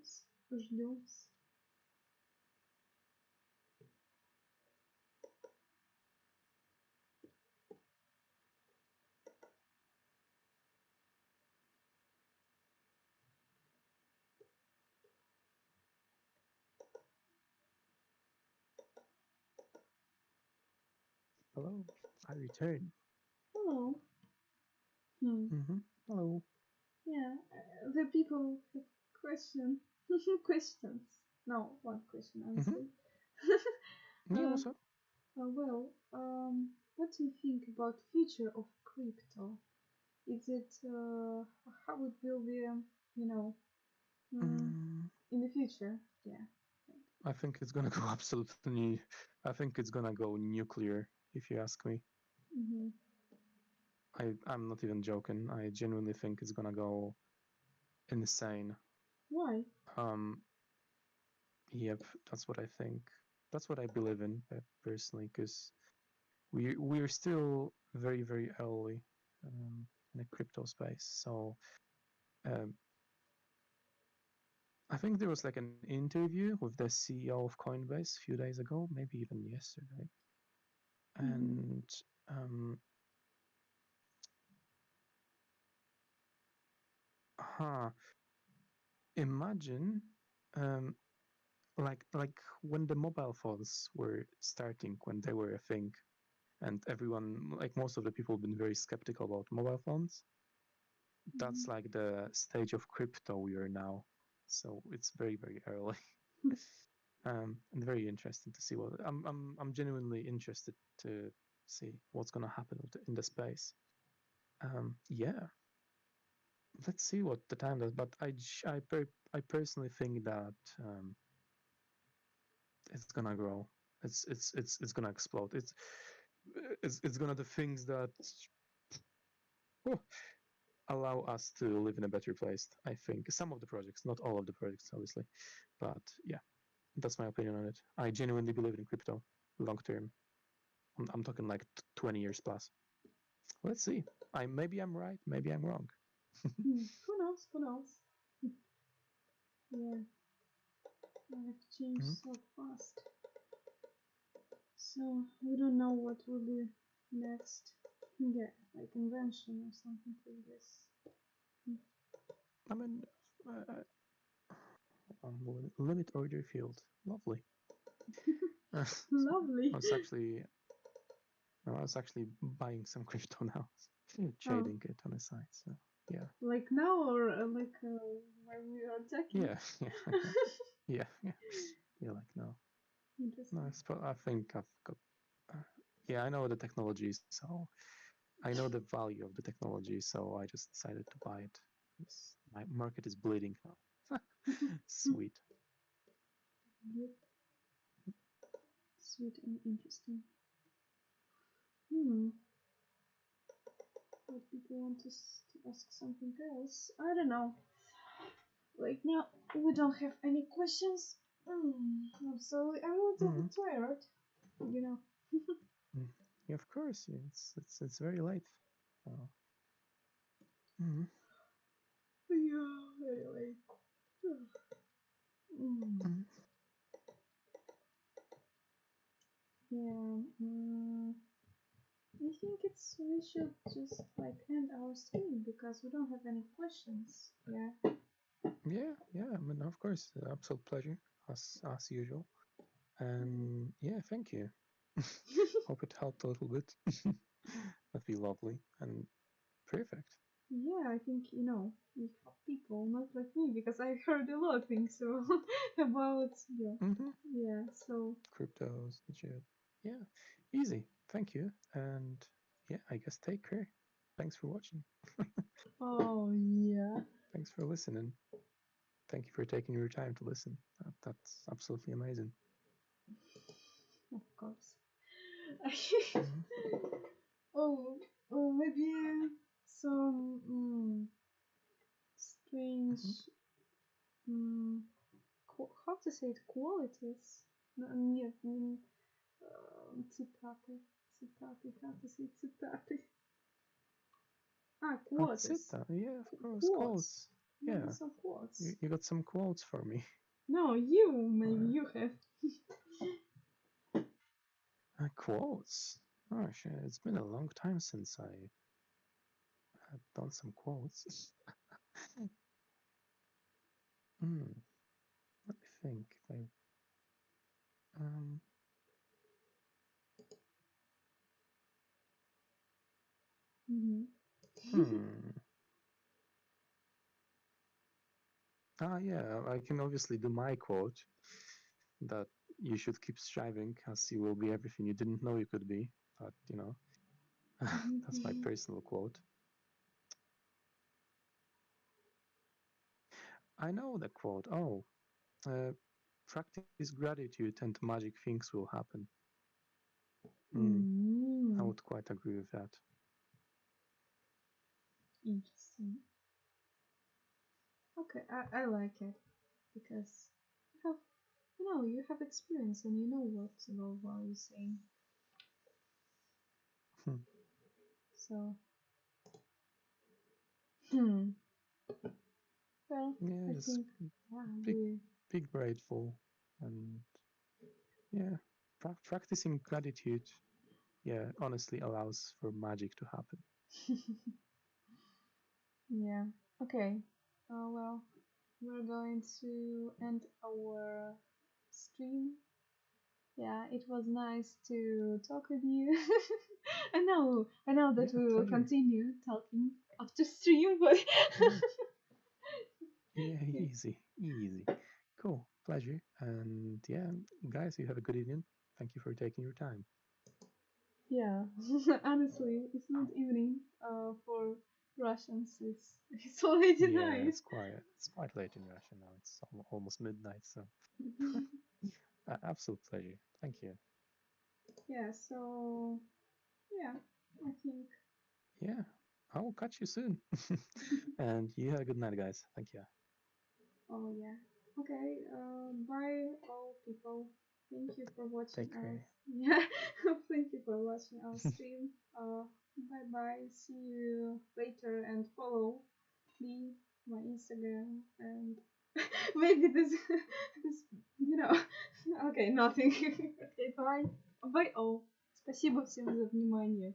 Hello, I returned. Hello. Hello. Yeah, the people have questions. No, one question, honestly. Yeah, what's up? What do you think about future of crypto? Is it how it will be? You know, mm, Mm, in the future? Yeah. I think it's gonna go absolutely. I think it's gonna go nuclear. If you ask me, Mm-hmm. I'm not even joking. I genuinely think it's gonna go insane. Why? Um, yep, that's what I think. That's what I believe in personally, because we're still very early in the crypto space. So um, I think there was like an interview with the CEO of Coinbase a few days ago, maybe even yesterday, Mm-hmm. and um, huh, imagine um, like when the mobile phones were starting, when they were a thing, and everyone, like most of the people, have been very skeptical about mobile phones. Mm-hmm. That's like the stage of crypto we are now. So it's very early. And very interesting to see what I'm genuinely interested to see what's going to happen in the space. Yeah, let's see what the time does. But I personally think that it's gonna grow. It's gonna explode. It's gonna the things that oh, allow us to live in a better place. I think some of the projects, not all of the projects, obviously, but yeah, that's my opinion on it. I genuinely believe in crypto long term. I'm talking like 20 years plus. Let's see. Maybe I'm right, maybe I'm wrong. Who knows? Who knows? Yeah, life changed Mhm. so fast. So we don't know what will be next. Yeah, like invention or something like this. I mean, uh, limit order field, lovely. I Lovely. was actually buying some crypto now, Oh, trading it on the side. So yeah, like now or like when we are talking? yeah, yeah, yeah, like no, no. Interesting. I think I've got. Uh, yeah, I know the technology, so I know the value of the technology, so I just decided to buy it. My market is bleeding now. Sweet. Yep, sweet and interesting. Hmm. What people want us to ask something else? I don't know. Right now, we don't have any questions. I'm sorry, I'm a little Mm-hmm. bit tired. You know. Yeah, of course, yeah, it's very late. So, mm-hmm. Yeah, very late. Mm. Mm-hmm. Yeah. I think it's we should just like end our stream because we don't have any questions. Yeah. Yeah. I mean, of course, absolute pleasure as usual. And yeah, thank you. Hope it helped a little bit. That'd be lovely and perfect. Yeah, I think we help people, not like me, because I heard a lot of things so about Mm-hmm. yeah. So Cryptos and shit. Yeah, easy. Thank you. And yeah, I guess take care. Thanks for watching. oh yeah, Thanks for listening. Thank you for taking your time to listen. That's absolutely amazing. of course. Mm-hmm. oh, oh, maybe some strange Mm-hmm. how to say it qualities. Нет, цитаты, цитаты, how to say цитаты. Quotes. Yeah, of course. Quotes. Quotes. Maybe Yeah, some quotes. you got some quotes for me. No, you maybe Uh, you have. quotes. Oh shit, it's been a long time since I had done some quotes. Hmm. Let me think. Um. Mm-hmm. Hmm. Yeah. I can obviously do my quote that you should keep striving, as you will be everything you didn't know you could be. But that's my personal quote. I know the quote. Oh, uh, practice gratitude and magic things will happen. Hmm, I Mm, would quite agree with that. interesting. Okay, I like it because you have, you have experience and you know what you're saying. Hmm. So, hmm. Well, Yeah, I just think, yeah, be, be grateful and yeah, practicing gratitude, yeah, honestly allows for magic to happen. yeah. Okay. Well, we're going to end our stream. Yeah, it was nice to talk with you. I know that Yeah, we will pleasure. continue talking after stream, but Yeah, yeah, yeah. easy, easy. Cool, pleasure. And yeah, guys, you have a good evening. Thank you for taking your time. Yeah. Honestly, it's not evening for Russians. It's already Yeah, night. it's quite late in Russia now. It's almost midnight, so absolute pleasure. Thank you. Yeah, so yeah, I think. Yeah, I will catch you soon. And you have a good night, guys. Thank you. Oh yeah. Okay. Bye, all people. Thank you for watching Take us. care. Yeah. Thank you for watching our stream. Bye bye. See you later and follow me, my Instagram, and maybe this, you know. Okay, nothing. Okay, bye. Bye all. Спасибо всем за внимание.